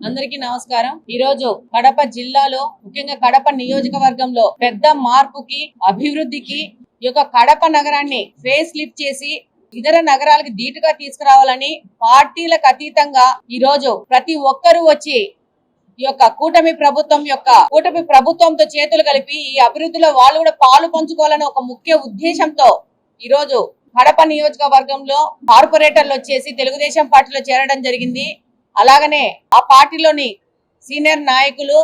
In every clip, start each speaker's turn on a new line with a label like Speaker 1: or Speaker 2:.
Speaker 1: అందరికీ నమస్కారం। ఈ రోజు కడప జిల్లాలో ముఖ్యంగా కడప నియోజకవర్గంలో పెద్ద మార్పుకి అభివృద్ధికి ఈ యొక్క కడప నగరాన్ని ఫేస్ లిఫ్ట్ చేసి ఇతర నగరాలకు ధీటుగా తీసుకురావాలని పార్టీలకు అతీతంగా ఈ రోజు ప్రతి ఒక్కరూ వచ్చి ఈ యొక్క కూటమి ప్రభుత్వంతో చేతులు కలిపి ఈ అభివృద్ధిలో వాళ్ళు కూడా పాలు పంచుకోవాలని ఒక ముఖ్య ఉద్దేశంతో ఈ రోజు కడప నియోజకవర్గంలో కార్పొరేటర్లు వచ్చేసి తెలుగుదేశం పార్టీలో చేరడం జరిగింది। అలాగనే ఆ పార్టీలోని సీనియర్ నాయకులు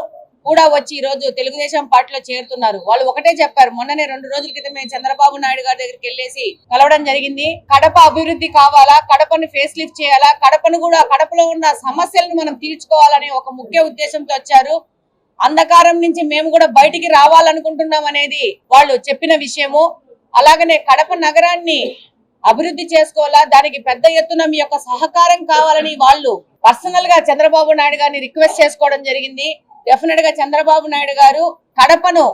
Speaker 1: కూడా వచ్చి ఈ రోజు తెలుగుదేశం పార్టీలో చేరుతున్నారు। వాళ్ళు ఒకటే చెప్పారు, మొన్ననే 2 రోజుల క్రితమే చంద్రబాబు నాయుడు గారి దగ్గరికి వెళ్ళేసి కలవడం జరిగింది। కడప అభివృద్ధి కావాలా, కడపని ఫేస్ లిఫ్ట్ చేయాలా, కడపలో ఉన్న సమస్యలను మనం తీర్చుకోవాలనే ఒక ముఖ్య ఉద్దేశంతో వచ్చారు। అంధకారం నుంచి మేము కూడా బయటికి రావాలనుకుంటున్నాం అనేది వాళ్ళు చెప్పిన విషయము। అలాగనే కడప నగరాన్ని అభివృద్ధి చేసుకోవాలా, దానికి పెద్ద ఎత్తున మీ యొక్క సహకారం కావాలని వాళ్ళు పర్సనల్ గా చంద్రబాబు నాయుడు గారిని రిక్వెస్ట్ చేసుకోవడం జరిగింది। డెఫినెట్ గా చంద్రబాబు నాయుడు గారు కడపను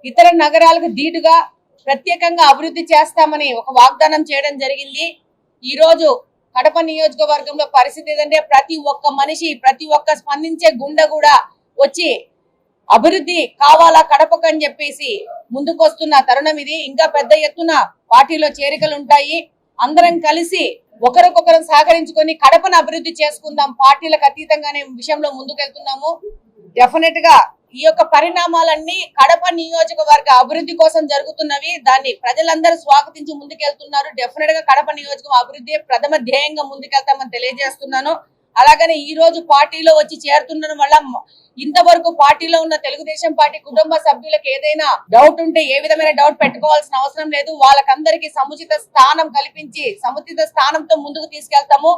Speaker 1: ఇతర నగరాలకు ధీటుగా ప్రత్యేకంగా అభివృద్ధి చేస్తామని ఒక వాగ్దానం చేయడం జరిగింది। ఈ రోజు కడప నియోజకవర్గంలో పరిస్థితి ఏంటంటే ప్రతి ఒక్క మనిషి, ప్రతి ఒక్క స్పందించే గుండె కూడా వచ్చి అభివృద్ధి కావాలా కడపకు అని చెప్పేసి ముందుకొస్తున్న తరుణం ఇది। ఇంకా పెద్ద ఎత్తున పార్టీలో చేరికలు ఉంటాయి। అందరం కలిసి ఒకరికొకరం సహకరించుకొని కడపను అభివృద్ధి చేసుకుందాం, పార్టీలకు అతీతంగానే విషయంలో ముందుకెళ్తున్నాము। డెఫినెట్ గా ఈ యొక్క పరిణామాలన్నీ కడప నియోజకవర్గ అభివృద్ధి కోసం జరుగుతున్నవి, దాన్ని ప్రజలందరూ స్వాగతించి ముందుకెళ్తున్నారు। డెఫినెట్ గా కడప నియోజకవర్గం అభివృద్ధి ప్రథమ ధ్యేయంగా ముందుకెళ్తామని తెలియజేస్తున్నాను। అలాగనే ఈ రోజు పార్టీలో వచ్చి చేరుతుండడం వల్ల ఇంతవరకు పార్టీలో ఉన్న తెలుగుదేశం పార్టీ కుటుంబ సభ్యులకు ఏదైనా డౌట్ ఉంటే ఏ విధమైన డౌట్ పెట్టుకోవాల్సిన అవసరం లేదు। వాళ్ళకందరికీ సముచిత స్థానం కల్పించి సముచిత స్థానంతో ముందుకు తీసుకెళ్తాము।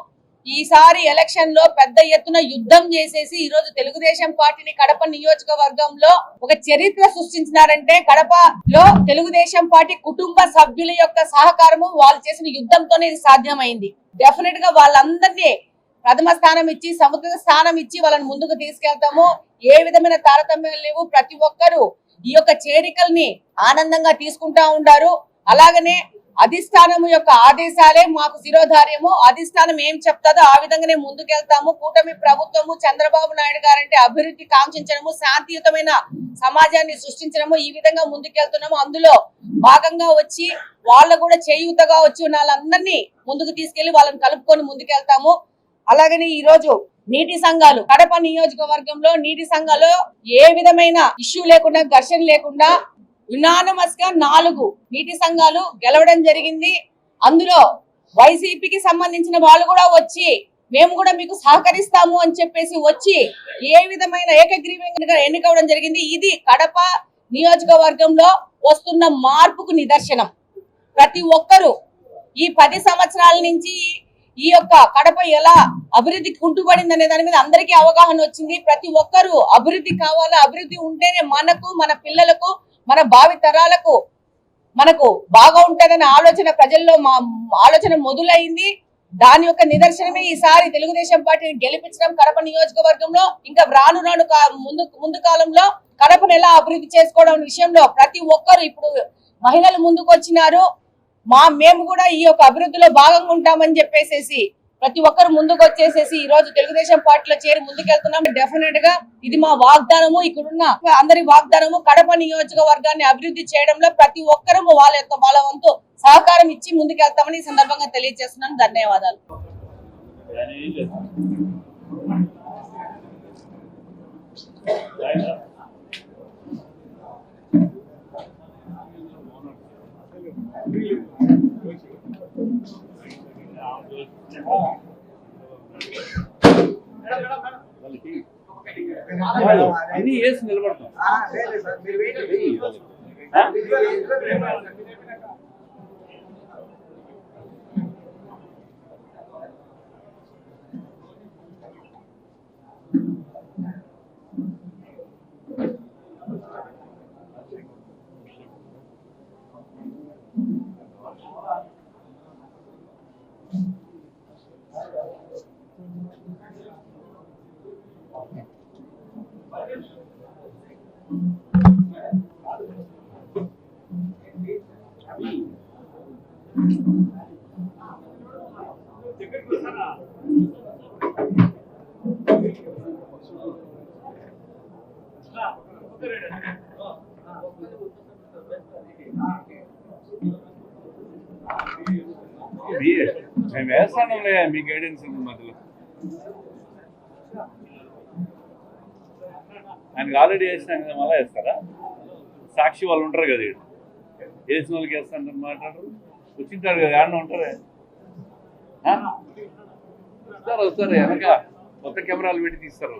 Speaker 1: ఈసారి ఎలక్షన్ లో పెద్ద ఎత్తున యుద్ధం చేసేసి ఈ రోజు తెలుగుదేశం పార్టీని కడప నియోజకవర్గంలో ఒక చరిత్ర సృష్టించినారంటే కడపలో తెలుగుదేశం పార్టీ కుటుంబ సభ్యుల యొక్క సహకారము, వాళ్ళు చేసిన యుద్ధంతోనే ఇది సాధ్యమైంది। డెఫినెట్ గా వాళ్ళందరినీ ప్రథమ స్థానం ఇచ్చి సముచిత స్థానం ఇచ్చి వాళ్ళని ముందుకు తీసుకెళ్తాము। ఏ విధమైన తారతమ్యాలు లేవు, ప్రతి ఒక్కరు ఈ యొక్క చేరికల్ని ఆనందంగా తీసుకుంటా ఉంటారు। అలాగనే అధిష్టానం యొక్క ఆదేశాలే మాకు శిరోధార్యము, అధిష్టానం ఏం చెప్తాదో ఆ విధంగానే ముందుకెళ్తాము। కూటమి ప్రభుత్వము చంద్రబాబు నాయుడు గారంటే అభివృద్ధి కాంక్షించడము, శాంతియుతమైన సమాజాన్ని సృష్టించడము, ఈ విధంగా ముందుకెళ్తున్నాము। అందులో భాగంగా వచ్చి వాళ్ళు కూడా చేయూతగా వచ్చి వాళ్ళందరినీ ముందుకు తీసుకెళ్లి వాళ్ళని కలుపుకొని ముందుకెళ్తాము। అలాగనే ఈ రోజు నీటి సంఘాలు కడప నియోజకవర్గంలో నీటి సంఘాలు ఏ విధమైన ఇష్యూ లేకుండా, ఘర్షణ లేకుండా యునానిమస్ గా 4 నీటి సంఘాలు గెలవడం జరిగింది। అందులో వైసీపీకి సంబంధించిన వాళ్ళు కూడా వచ్చి మేము కూడా మీకు సహకరిస్తాము అని చెప్పేసి వచ్చి ఏ విధమైన ఏకగ్రీవంగా ఎన్నికవడం జరిగింది। ఇది కడప నియోజకవర్గంలో వస్తున్న మార్పుకు నిదర్శనం। ప్రతి ఒక్కరూ ఈ 10 సంవత్సరాల నుంచి ఈ యొక్క కడప ఎలా అభివృద్ధి కుంటుపడింది అనే దాని మీద అందరికీ అవగాహన వచ్చింది। ప్రతి ఒక్కరూ అభివృద్ధి కావాలా, అభివృద్ధి ఉంటేనే మనకు, మన పిల్లలకు, మన భావి తరాలకు మనకు బాగా ఉంటుందనే ఆలోచన ప్రజల్లో ఆలోచన మొదలైంది। దాని యొక్క నిదర్శనమే ఈసారి తెలుగుదేశం పార్టీని గెలిపించడం కడప నియోజకవర్గంలో। ఇంకా రాను ముందు కాలంలో కడపను ఎలా అభివృద్ధి చేసుకోవడం విషయంలో ప్రతి ఒక్కరు ఇప్పుడు మహిళలు ముందుకు వచ్చినారు। మేము కూడా ఈ యొక్క అభివృద్ధిలో భాగంగా ఉంటామని చెప్పేసి ప్రతి ఒక్కరు ముందుకు వచ్చేసేసి ఈ రోజు తెలుగుదేశం పార్టీలో చేరి ముందుకెళ్తున్నాం। డెఫినెట్ గా ఇది మా వాగ్దానము, ఇక్కడున్న అందరి వాగ్దానము। కడప నియోజకవర్గాన్ని అభివృద్ధి చేయడంలో ప్రతి ఒక్కరూ వాళ్ళ వంతు సహకారం ఇచ్చి ముందుకెళ్తామని ఈ సందర్భంగా తెలియజేస్తున్నాను। ధన్యవాదాలు।
Speaker 2: మేము వేస్తాను మీ గైడెన్స్ మధ్యలో. ఆయనకి ఆల్రెడీ వేసినాం కదా, మళ్ళీ వేస్తారా? సాక్షి వాళ్ళు ఉంటారు కదా, వేసిన వాళ్ళకి వేస్తాను మాట్లాడరు. వచ్చింటారు కదా, ఏమన్నా ఉంటారే. వస్తారు వెనక కొత్త కెమెరాలు పెట్టి తీస్తారు.